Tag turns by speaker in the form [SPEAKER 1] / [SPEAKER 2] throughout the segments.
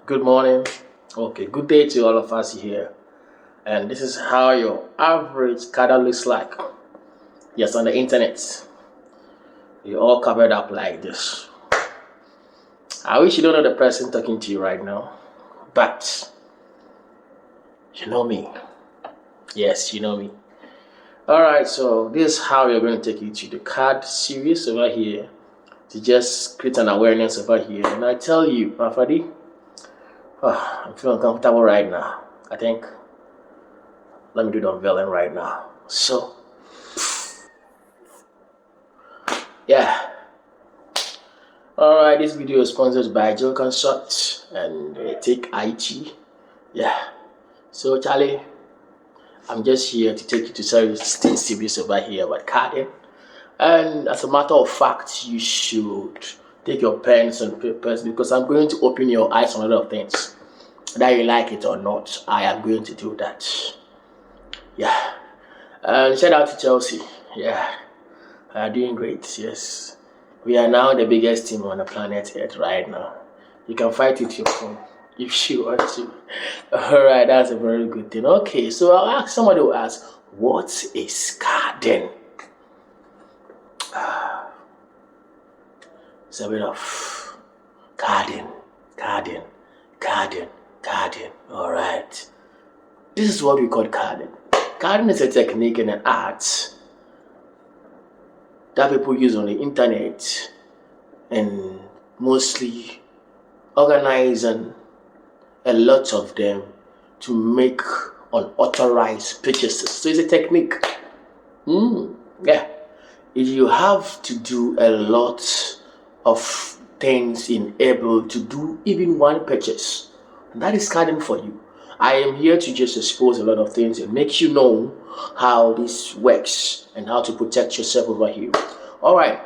[SPEAKER 1] Good morning. Okay, good day to all of us here. And this is how your average card looks like. Yes, on the internet. You're all covered up like this. I wish you don't know the person talking to you right now, but you know me. Yes, you know me. Alright, so this is how you're going to take it to the card series over here to just create an awareness over here. And I tell you, Afadi, I'm feeling uncomfortable right now. I think let me do the unveiling right now. So, yeah. Alright, this video is sponsored by Joe Consult and Take IT. Yeah. So, Charlie, I'm just here to take you to certain series over here about carding. And as a matter of fact, you should take your pens and papers because I'm going to open your eyes on a lot of things. Whether you like it or not, I am going to do that. Yeah. And shout out to Chelsea. Yeah. Doing great. Yes. We are now the biggest team on the planet Earth right now. You can fight with your phone if you want to. Alright, that's a very good thing. Okay, so I'll ask somebody who asks, what is carding? It's a bit of carding. Alright. This is what we call carding. Carding is a technique and an art that people use on the internet and mostly organizing a lot of them to make unauthorized purchases. So it's a technique. Yeah. You have to do a lot of things in able to do even one purchase. And that is carding for you. I am here to just expose a lot of things and make you know how this works and how to protect yourself over here. Alright,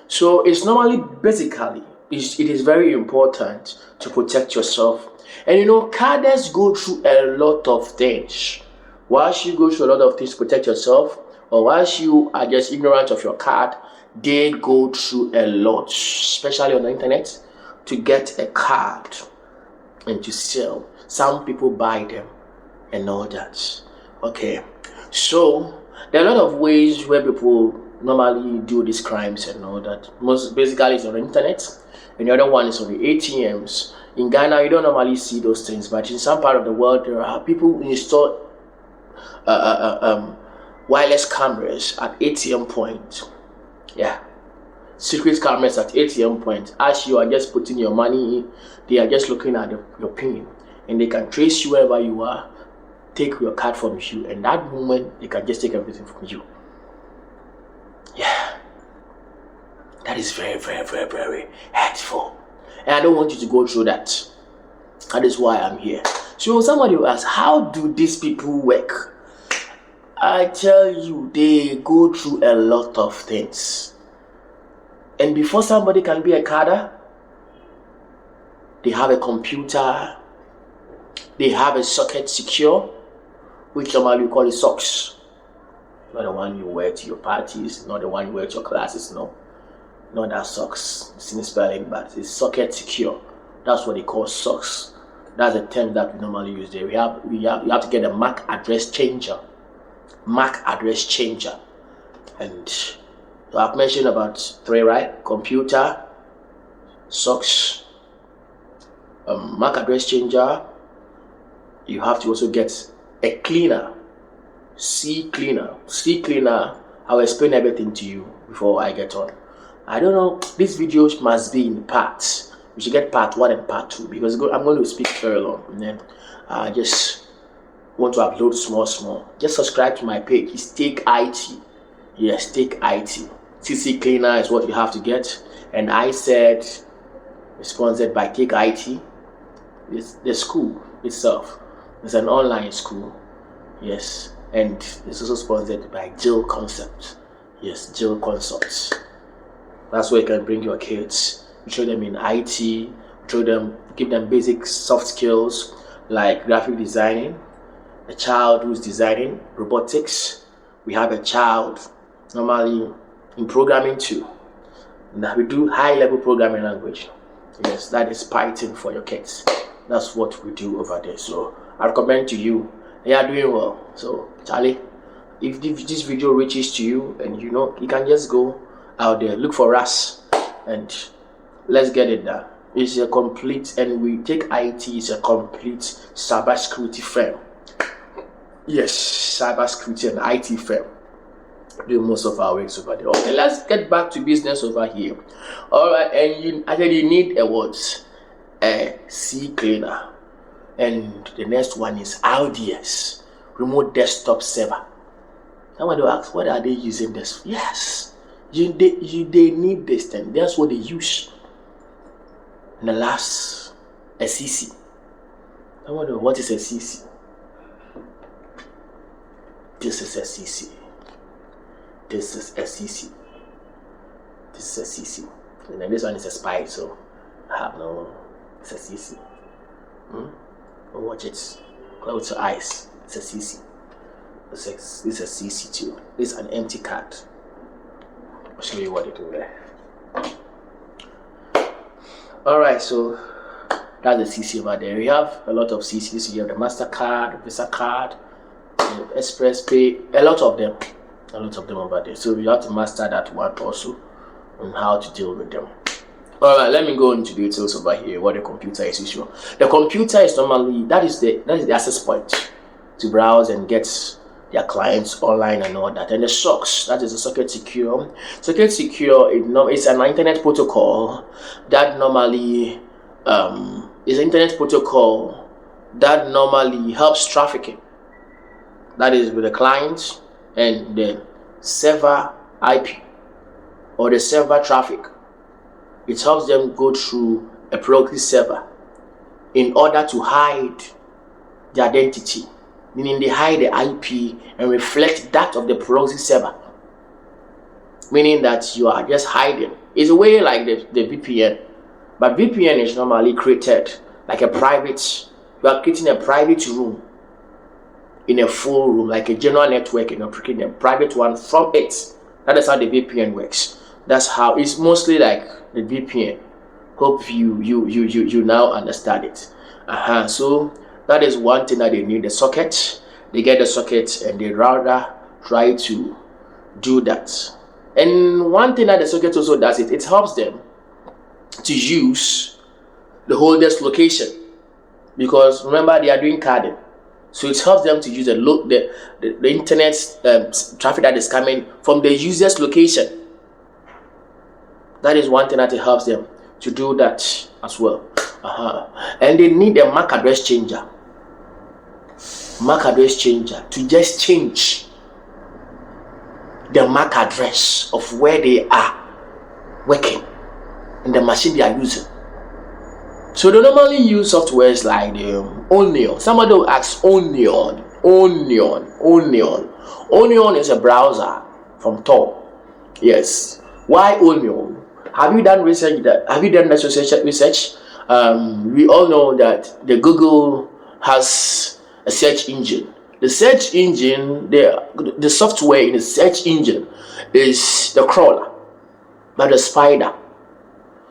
[SPEAKER 1] so it's normally basically it is very important to protect yourself. And you know, carders go through a lot of things. Whilst you go through a lot of things to protect yourself, or whilst you are just ignorant of your card, they go through a lot, especially on the internet, to get a card and to sell. Some people buy them and all that. Okay, so there are a lot of ways where people normally do these crimes and all that. Most basically it's on the internet, and the other one is on the ATMs. In Ghana, you don't normally see those things, but in some part of the world, there are people who install wireless cameras at ATM point. Yeah, secret cameras at ATM point. As you are just putting your money in, they are just looking at your pin, and they can trace you wherever you are, take your card from you, and that moment they can just take everything from you. Yeah, that is very hurtful, and I don't want you to go through that. That is why I'm here. So somebody will ask, how do these people work? I tell you, they go through a lot of things. And before somebody can be a carder, they have a computer, they have a socket secure, which normally we call it socks. Not the one you wear to your parties, not the one you wear to your classes, no. Not that socks, it's in spelling, but it's socket secure. That's what they call socks. That's the term that we normally use there. You have to get a MAC address changer. MAC address changer. And so I've mentioned about three, right? Computer, socks, MAC address changer. You have to also get a cleaner, C cleaner. I will explain everything to you before I get on. I don't know, this video must be in parts. We should get part 1 and part 2 because I'm going to speak very long, and then I just want to upload small. Just subscribe to my page. It's Take IT. Yes, Take IT. CC cleaner is what you have to get, and I said it's sponsored by Take IT. It's the school itself. It's an online school. Yes, and it's also sponsored by Jill Concept. Yes, Jill Consults. That's where you can bring your kids. We show them in IT. Give them basic soft skills like graphic designing. A child who's designing robotics. We have a child normally in programming too. Now we do high-level programming language. Yes, that is Python for your kids. That's what we do over there. So I recommend to you, they are doing well. So Charlie, if this video reaches to you, and you can just go out there, look for us, and let's get it done. It's a complete, and we take IT is a complete cybersecurity firm. Yes, cybersecurity and IT firm. Do most of our works over there. Okay, let's get back to business over here. All right, and you need a C cleaner, and the next one is RDS, remote desktop server. Someone will ask, what are they using this? Yes, they need this thing. That's what they use. And the last, a CC. I wonder what is a CC. This is a CC. This is a CC. This is a CC. And then this one is a spy, so I have no. It's a CC. Watch it. Close your eyes. It's a CC. This is a CC too. This is an empty card. I'll show you what they do there. Alright, so that's the CC over there. We have a lot of CCs. You have the MasterCard, Visa card, Express Pay, a lot of them over there. So you have to master that one also, on how to deal with them. Alright, let me go into details over here. What the computer is usual. The computer is normally that is the access point to browse and get their clients online and all that. And the SOCs, that is the socket secure. Socket secure it's an internet protocol that normally is an internet protocol that normally helps trafficking. That is with the client and the server IP or the server traffic. It helps them go through a proxy server in order to hide the identity, meaning they hide the IP and reflect that of the proxy server, meaning that you are just hiding. It's a way like the VPN, but VPN is normally created like a private. You are creating a private room in a full room, like a general network, creating a private one from it. That is how the VPN works. That's how it's mostly like the VPN. Hope you now understand it. So that is one thing that they need, the socket. They get the socket and they rather try to do that. And one thing that the socket also does, it helps them to use the holder's location, because remember they are doing carding. So it helps them to use the internet traffic that is coming from the user's location. That is one thing that it helps them to do that as well. And they need a MAC address changer. MAC address changer to just change the MAC address of where they are working in the machine they are using. So they normally use softwares like Onion. Somebody will ask Onion. Onion is a browser from Tor. Yes. Why Onion? Have you done research? Have you done research? We all know that the Google has a search engine. The search engine, the software in the search engine is the crawler, not the spider.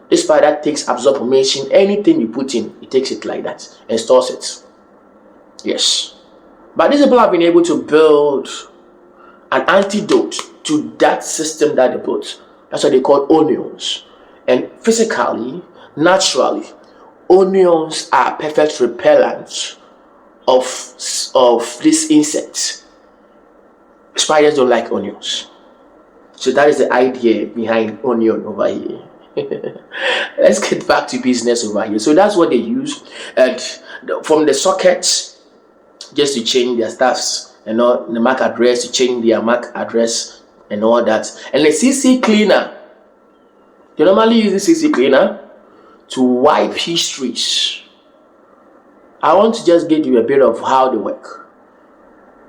[SPEAKER 1] The spider absorbs information. Anything you put in, it takes it like that and stores it. Yes. But these people have been able to build an antidote to that system that they built. That's what they call onions. And physically, naturally, onions are perfect repellents of these insects. Spiders don't like onions. So that is the idea behind onion over here. Let's get back to business over here. So that's what they use, and from the sockets, just to change their stuffs and all, the MAC address, to change their MAC address and all that. And the CC cleaner, you normally use the CC cleaner to wipe histories. I want to just give you a bit of how they work.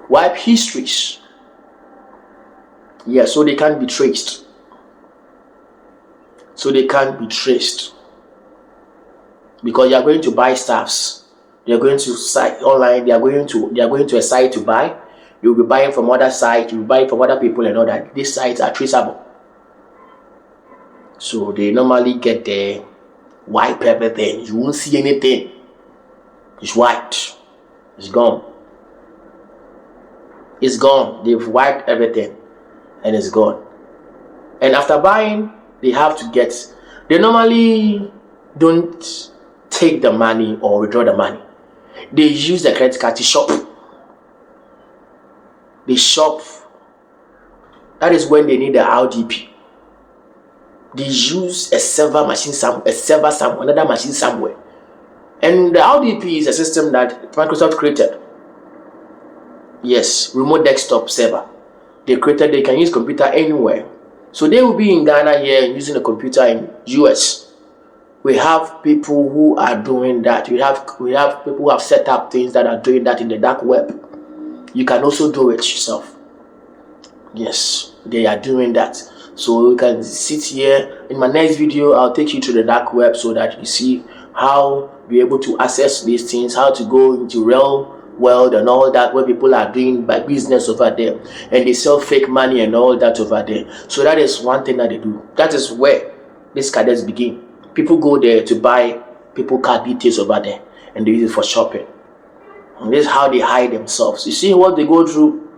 [SPEAKER 1] Wipe histories. Yeah, so they can't be traced. So they can't be traced. Because you are going to buy stuffs. You're going to site online. They are going to a site to buy. You'll be buying from other sites. You'll be buying from other people and all that. These sites are traceable. So they normally get there, wipe everything. You won't see anything. It's wiped. It's gone. It's gone. They've wiped everything and it's gone. And after buying, they have to get, they normally don't take the money or withdraw the money. They use the credit card to shop. They shop. That is when they need the RDP. They use a server machine somewhere, another machine somewhere. And the RDP is a system that Microsoft created. Yes, remote desktop server. They can use computer anywhere. So they will be in Ghana here using a computer in US. We have people who are doing that. We have people who have set up things that are doing that in the dark web. You can also do it yourself. Yes, they are doing that. So you can sit here. In my next video, I'll take you to the dark web so that you see how be able to access these things, how to go into real world and all that, where people are doing by business over there and they sell fake money and all that over there. So that is one thing that they do. That is where these cadets begin. People go there to buy people card details over there and they use it for shopping. And this is how they hide themselves. You see what they go through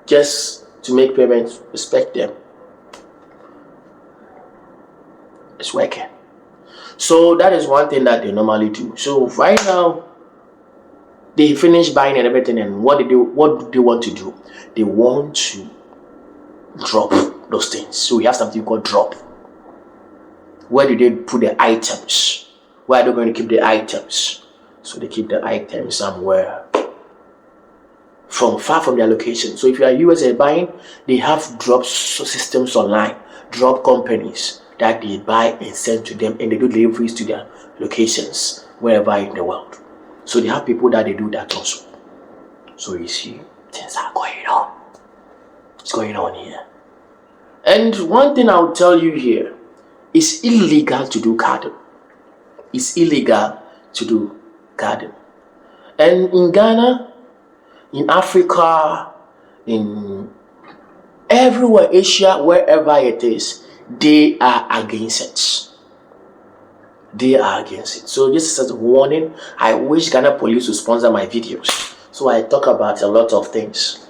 [SPEAKER 1] just to make payments. Respect them. It's working. So that is one thing that they normally do. So right now, they finish buying and everything, and what do they want to do? They want to drop those things. So we have something called drop. Where do they put the items? Where are they going to keep the items? So they keep the items somewhere far from their location. So if you are US and buying, they have drop systems online, drop companies that they buy and send to them, and they do deliveries to their locations wherever in the world. So they have people that they do that also. So you see, things are going on. It's going on here. And one thing I'll tell you here, it's illegal to do carding. It's illegal to do carding. And in Ghana, in Africa, in everywhere, Asia, wherever it is, they are against it. They are against it. So this is a warning. I wish Ghana police would sponsor my videos. So I talk about a lot of things.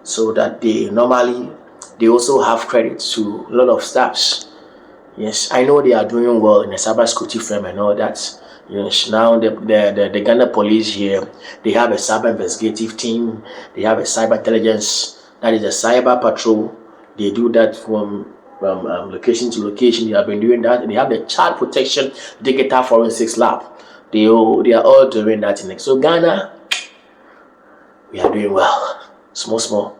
[SPEAKER 1] So that they also have credit to a lot of staffs. Yes, I know they are doing well in the cybersecurity firm and all that. Yes, now the Ghana police here, they have a cyber investigative team. They have a cyber intelligence, that is a cyber patrol. They do that from location to location. They have been doing that, and they have the child protection digital forensics lab. They are all doing that in it. So Ghana, we are doing well. Small,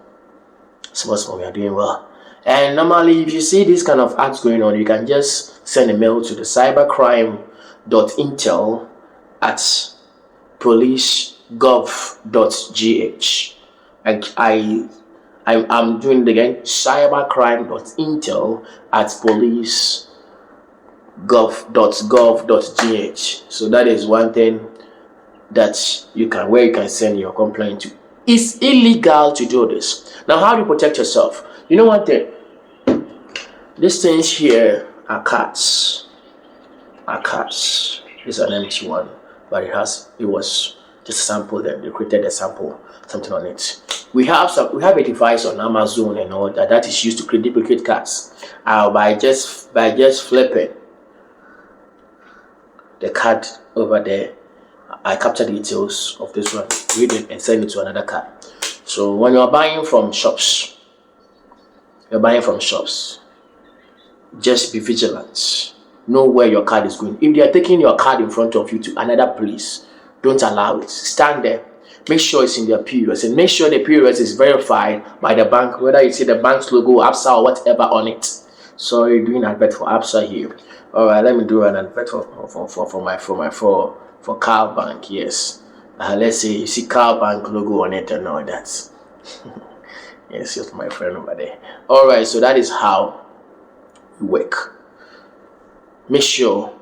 [SPEAKER 1] we are doing well. And normally, if you see this kind of acts going on, you can just send a mail to the cybercrime.intel@policegov.gh. And I'm doing it again, cybercrime.intel@policegov.gh. So that is one thing that you can send your complaint to. It's illegal to do this. Now, how do you protect yourself? You know one thing? These things here are cards. This is an empty one, but it was just a sample. Then they created a sample, something on it. We have a device on Amazon and all that is used to create duplicate cards. By just flipping the card over there, I capture details of this one, read it, and send it to another card. So when you're buying from shops, just be vigilant. Know where your card is going. If they are taking your card in front of you to another place, don't allow it. Stand there. Make sure it's in their POS, and make sure the POS is verified by the bank, whether you see the bank's logo, ABSA, or whatever on it. So you're doing an advert for ABSA here. All right, let me do an advert for Car Bank. Yes. Let's say you see Car Bank logo on it and all that. Yes, just my friend over there. All right, so that is how we work. Make sure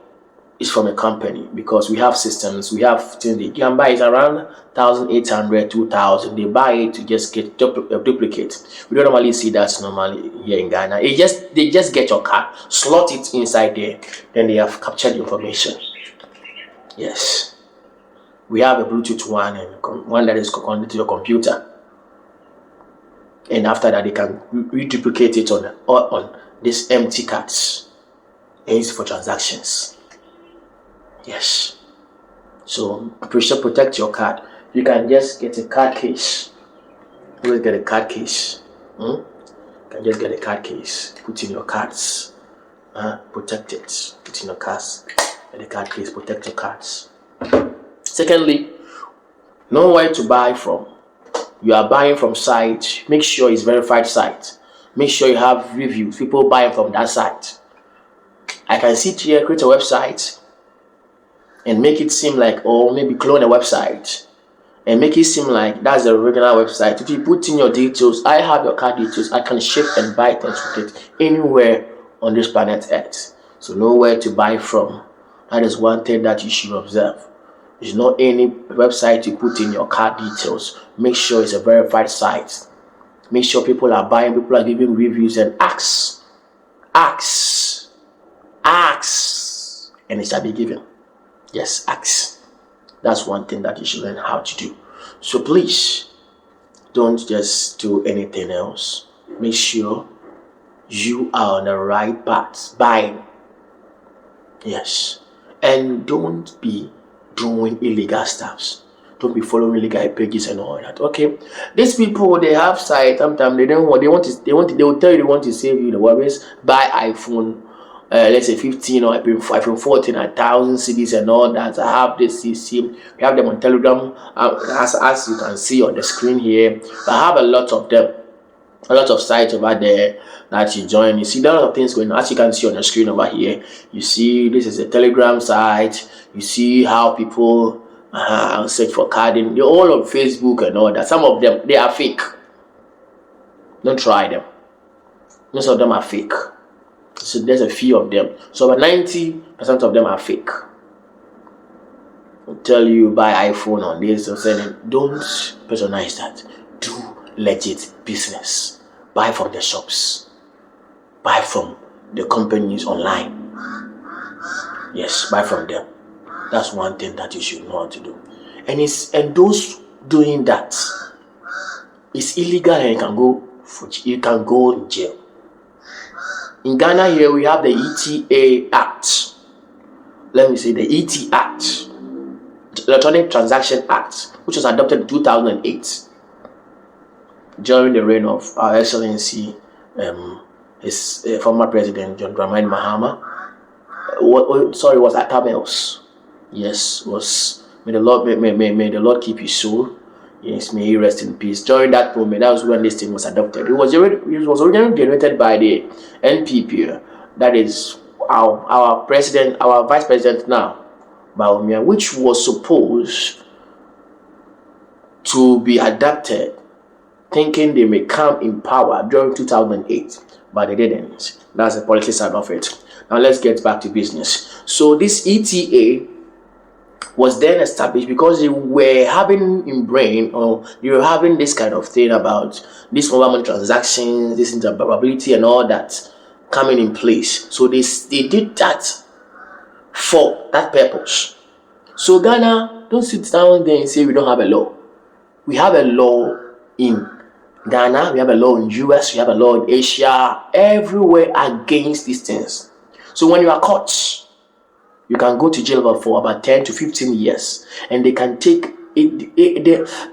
[SPEAKER 1] it's from a company, because we have systems, we have things you can buy. It's around 1,800, 2,000. They buy it to just get a duplicate. We don't normally see that normally here in Ghana. They just get your card, slot it inside there, then they have captured the information. Yes. We have a Bluetooth one and one that is connected to your computer. And after that, they can reduplicate it on these empty cards and use it for transactions. Yes. So protect your card. You can just get a card case. Always get a card case. You can just get a card case. Put in your cards. Protect it. Put in your cards. Get a card case. Protect your cards. Secondly, know where to buy from. You are buying from site. Make sure it's verified site. Make sure you have reviews. People buying from that site. I can sit here, create a website, and make it seem like, or maybe clone a website and make it seem like that's the original website. If you put in your details, I have your card details, I can ship and buy things with it anywhere on this planet Earth. So know where to buy from. That is one thing that you should observe. It's not any website you put in your card details. Make sure it's a verified site. Make sure people are buying, people are giving reviews, and ask, and it shall be given. Yes, ask. That's one thing that you should learn how to do. So please, don't just do anything else. Make sure you are on the right path. Buying. Yes. And don't be doing illegal stuffs. Don't be following illegal pages and all that. Okay. These people, they have sites. Sometimes they will tell you they want to save you the worries. Buy iPhone. Let's say 15 or iPhone 14, 1,000 CDs and all that. I have this CC. We have them on Telegram, as you can see on the screen here. I have a lot of them, a lot of sites over there that you join. You see a lot of things going on, as you can see on the screen over here. You see this is a Telegram site. You see how people search for carding. They're all on Facebook and all that. Some of them, they are fake. Don't try them. Most of them are fake. So there's a few of them. So about 90% of them are fake. I'll tell you buy iPhone on this or saying don't patronize that. Do legit business. Buy from the shops. Buy from the companies online. Yes, buy from them. That's one thing that you should know how to do. And those doing that, it's illegal and you can go in jail. In Ghana here, we have the ETA Act. Let me say the ET Act, Electronic Transaction Act, which was adopted in 2008 during the reign of Our Excellency, his former president, John Dramani Mahama. Was Atamels. Yes, was may the Lord keep his soul. Yes, may he rest in peace. During that moment, that was when this thing was adopted. It was originally generated by the NPP, that is our president, our vice president now, Baumia, which was supposed to be adapted, thinking they may come in power during 2008, but they didn't. That's the policy side of it. Now let's get back to business. So this ETA was then established because they were having in brain, or they were having this kind of thing about this mobile money transactions, this interoperability and all that coming in place. So they did that for that purpose. So Ghana, don't sit down there and say we don't have a law. We have a law in Ghana, we have a law in US, we have a law in Asia, everywhere against these things. So when you are caught, you can go to jail for about 10 to 15 years, and they can take it.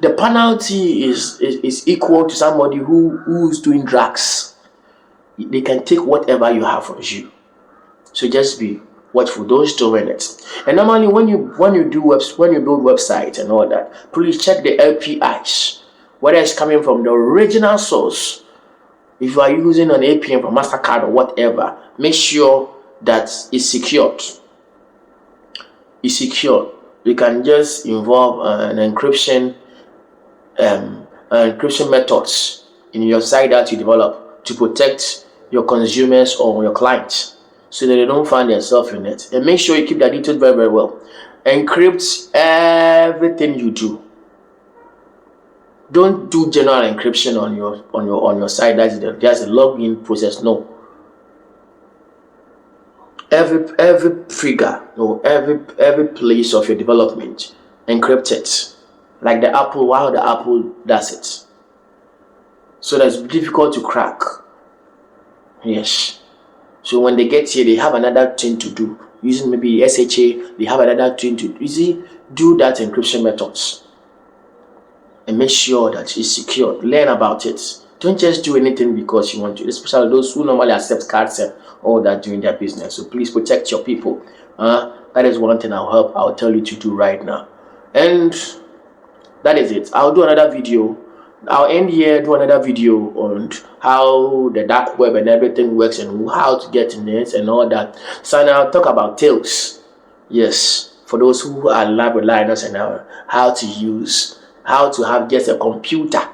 [SPEAKER 1] The penalty is equal to somebody who's doing drugs. They can take whatever you have from you. So just be watchful. Don't store in it. And normally when you build websites and all that, please check the LPIs, whether it's coming from the original source. If you are using an APM from MasterCard or whatever, make sure that it's secured. Is secure. You can just involve an encryption methods in your site that you develop to protect your consumers or your clients, so that they don't find themselves in it. And make sure you keep the details very, very well. Encrypt everything you do. Don't do general encryption on your site. That's a login process. No. Every trigger or every place of your development, encrypted, like the Apple, how the Apple does it. So that's difficult to crack. Yes. So when they get here, they have another thing to do. Using maybe SHA, they have another thing to do that encryption methods. And make sure that it's secure. Learn about it. Don't just do anything because you want to, especially those who normally accept cards and all that doing their business. So please protect your people. That is one thing I'll tell you to do right now. And that is it. I'll do another video. I'll end here, do another video on how the dark web and everything works and how to get in it and all that. So now I'll talk about tails. Yes, for those who are lab learners and how to have just a computer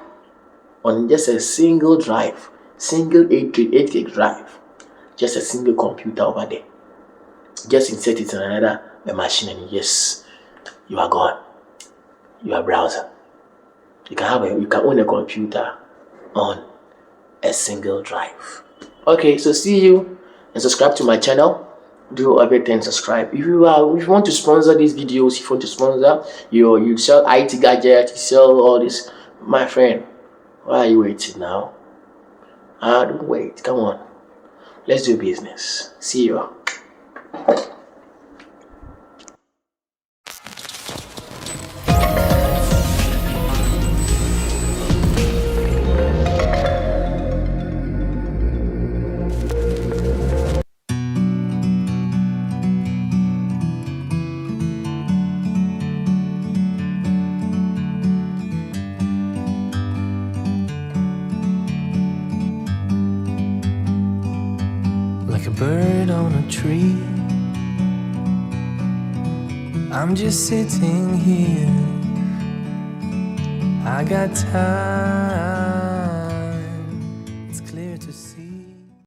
[SPEAKER 1] on just a single drive, single 8 gig drive, just a single computer over there. Just insert it in another machine and yes, you are gone. You are browser. You can own a computer on a single drive. Okay, so see you and subscribe to my channel. Do everything, subscribe. If you want to sponsor these videos, if you want to sponsor you sell IT gadgets, you sell all this, my friend, why are you waiting now? Don't wait. Come on, let's do business. See you.
[SPEAKER 2] Like a bird on a tree, I'm just sitting here. I got time, it's clear to see.